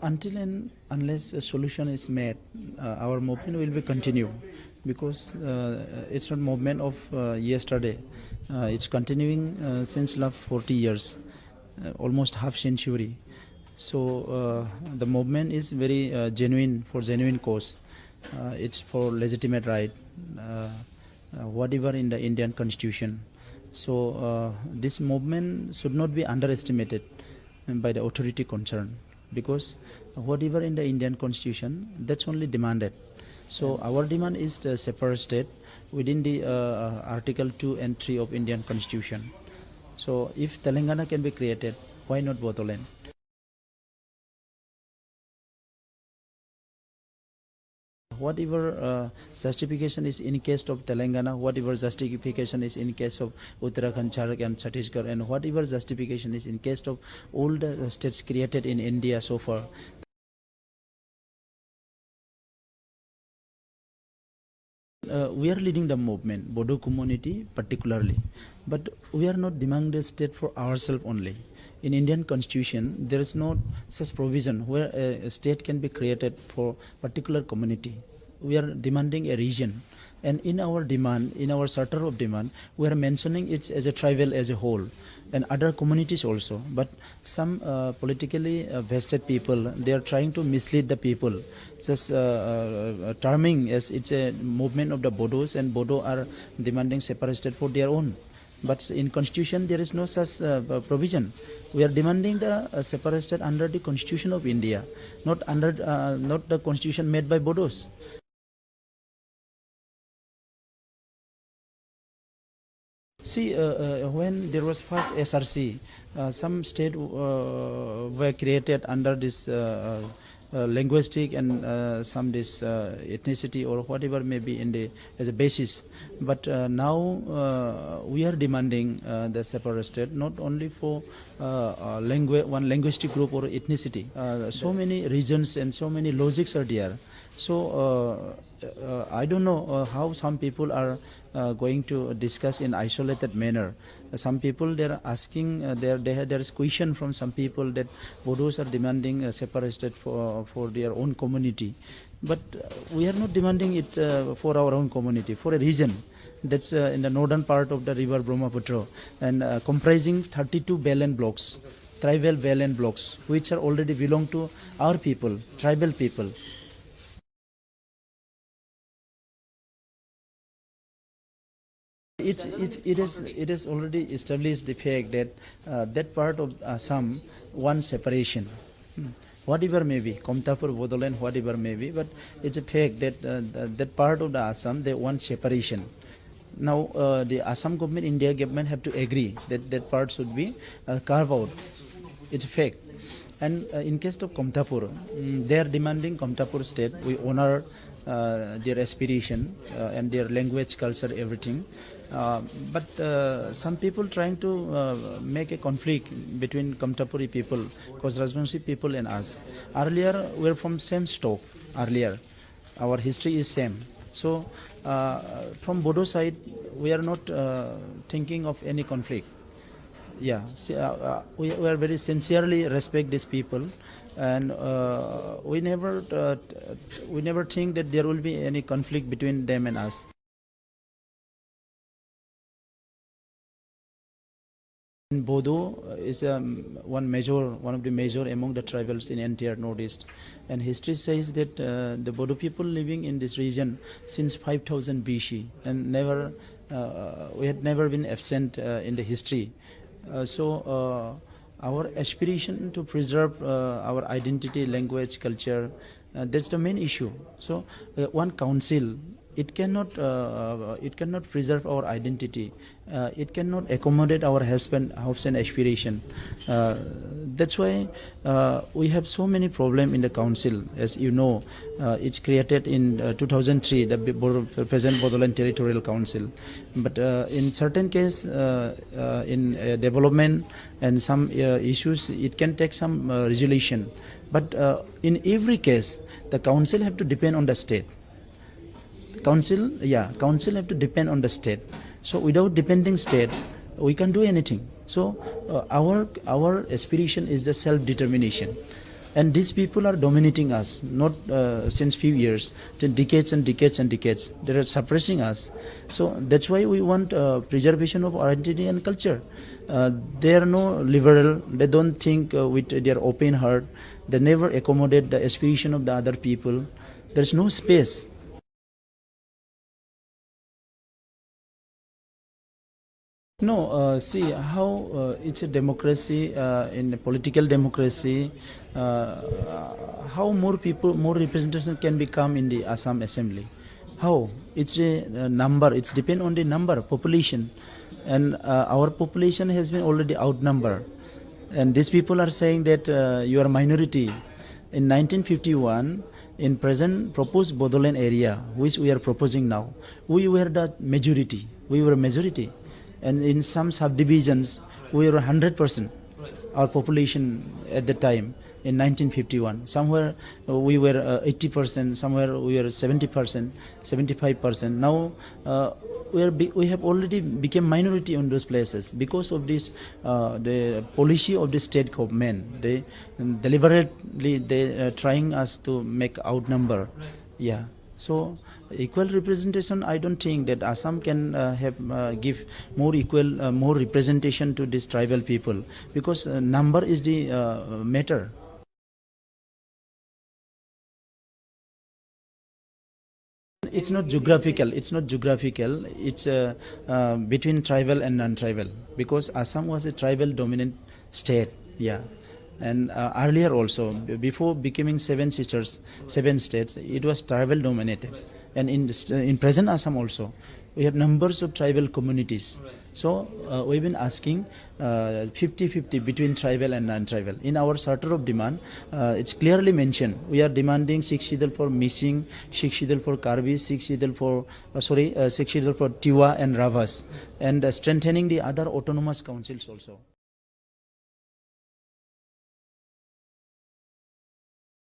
Until and unless a solution is made, our movement will be continue, because it's not movement of yesterday. It's continuing since last 40 years, almost half century. So the movement is very genuine, for genuine cause. It's for legitimate right, whatever in the Indian constitution. So this movement should not be underestimated by the authority concerned, because whatever in the Indian constitution, that's only demanded. So our demand is the separate state within the Article 2 and 3 of Indian constitution. So if Telangana can be created, why not Bodoland? Whatever justification is in case of Telangana, whatever justification is in case of Uttarakhand, Jharkhand and Chhattisgarh, and whatever justification is in case of all the states created in India so far, we are leading the movement, Bodo community particularly, but we are not demanding a state for ourselves only. In Indian constitution, there is no such provision where a state can be created for particular community. We are demanding a region, and in our demand, in our charter of demand, we are mentioning it as a tribal as a whole, and other communities also. But some politically vested people, they are trying to mislead the people, just terming as it's a movement of the Bodos, and Bodo are demanding separate state for their own. But in constitution there is no such provision. We are demanding the separate state under the constitution of India, not under not the constitution made by Bodos. See, when there was first SRC, some state were created under this linguistic and some this ethnicity or whatever may be in the as a basis. But now we are demanding the separate state not only for one linguistic group or ethnicity. So many regions and so many logics are there. So I don't know how some people are going to discuss in isolated manner. Some people they are asking, there is question from some people that Bodos are demanding a separate state for their own community. But we are not demanding it for our own community, for a region that's in the northern part of the river Brahmaputra, and comprising 32 Balan blocks, tribal Balan blocks, which are already belong to our people, tribal people. It is already established the fact that that part of Assam wants separation. Whatever may be, Komtapur, Bodoland, whatever may be, but it's a fact that that part of the Assam, they want separation. Now the Assam government, India government have to agree that that part should be carved out. It's a fact. And in case of Komtapur, they are demanding Komtapur state. We honor their aspiration and their language, culture, everything. But some people trying to make a conflict between Komtapuri people, because Rajbanshi people and us. Earlier, we are from same stock. Earlier, our history is same. So from Bodo side, we are not thinking of any conflict. Yeah, we are very sincerely respect these people, and we never think that there will be any conflict between them and us. Bodo is one of the major among the tribals in entire Northeast, and history says that the Bodo people living in this region since 5000 BC, and we had never been absent in the history. So our aspiration to preserve our identity, language, culture, that's the main issue. So one council, it cannot preserve our identity. It cannot accommodate our hopes and aspiration. That's why we have so many problems in the council. As you know, it's created in 2003, the present Bodoland Territorial Council. But in certain case, in development and some issues, it can take some resolution. But in every case, the council have to depend on the state. Council have to depend on the state. So without depending state, we can't do anything. So our aspiration is the self-determination. And these people are dominating us, not since few years, decades and decades and decades. They are suppressing us. So that's why we want preservation of identity and culture. They are no liberal. They don't think with their open heart. They never accommodate the aspiration of the other people. There's no space. No, see how it's a democracy, in a political democracy, how more people, more representation can become in the Assam Assembly. How? It's a number, it's depend on the number, population. And our population has been already outnumbered. And these people are saying that you are a minority. In 1951, in present proposed Bodoland area, which we are proposing now, we were the majority. We were a majority. And in some subdivisions, we were 100%, our population at the time in 1951. Somewhere we were 80%, somewhere we were 70%, 75%. Now we have already become minority in those places because of this, the policy of the state government. They deliberately they trying us to make outnumber. Yeah. So equal representation, I don't think that Assam can give more equal, more representation to these tribal people, because number is the matter. It's not geographical. It's not geographical. It's between tribal and non-tribal, because Assam was a tribal dominant state. Yeah. And earlier also, before becoming seven sisters, seven states, it was tribal dominated. And in present Assam also, we have numbers of tribal communities. So we've been asking 50-50 between tribal and non-tribal. In our charter of demand, it's clearly mentioned. We are demanding 6 schedule for Missing, 6 schedule for Karbi, 6 schedule for 6 schedule for Tiwa and Ravas, and strengthening the other autonomous councils also.